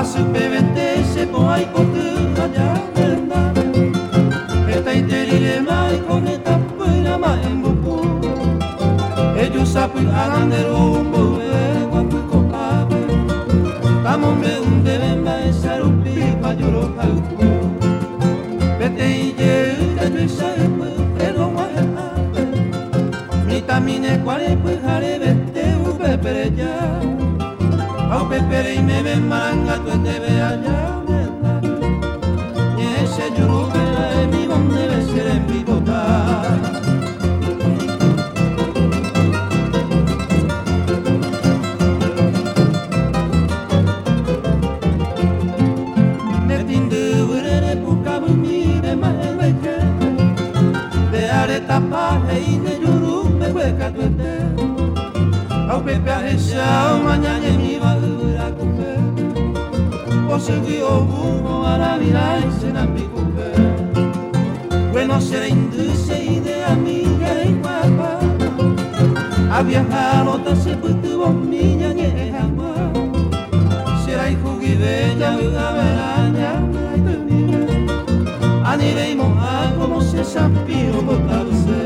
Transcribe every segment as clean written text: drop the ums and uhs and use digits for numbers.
Asupevente se poai kotu hajamena Eta iterire mai koneta puina mai mbuku Eju sapu arandero umbu wapu kopabe Tamombe undebe mai sarupi pajuro kauku Pete ije utetu saipu edo mai abe Mitamine kwarepu harebete upepereja Au pepere y me ven manga tu te ve allá y ese yuru que la mi donde debe ser en mi total me tinde urere puka bumi de mahele que de areta paje y de yuru me hueca tu te Au pepe a esa mañana mi valura cupe O segui o bumo a la vida y se na mi cupe Bueno será induce idea amiga y guapa A viajar otra se putuvo miña ni jamás Será hijo y bella una veraña y termina Aniremos a como se sampiro por causa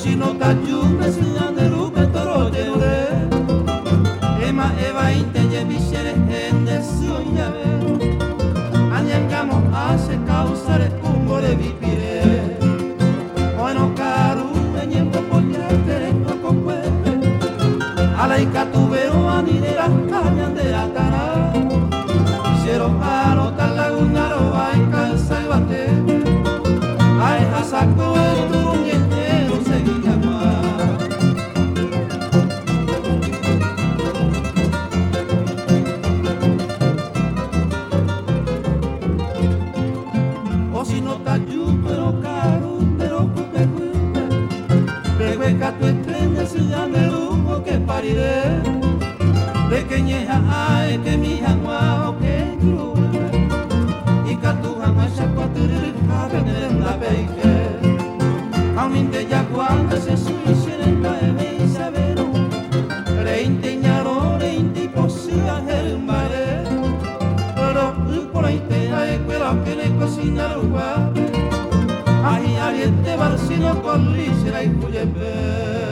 Si no te ayudes, de rupe toro de ore Ema eva inte llevi sere ende suya ver Añangamos hace causare umore vivire Bueno caro, eñempo pollarte poco cuete Alaika tu veo anidera cañan de la cara Cero paro tal laguna roba y calza y bate Ay, saco el turunguete Si no te ayudo, pero caro, pero cupe cupe Rehueca tu estrella, ciudad de lujo que pariré Pequeñeja, ay, que mi jangua, que cruel Y que tu jangua, chacuatirir, en la peike Auminte ya cuando se suiciera en la emisa, pero Reinte ñaro, reinte posía, el mare Pero por ahí te hay cuero que le cocina el guape Ay, ariete, barcino, con lícera y cuyembe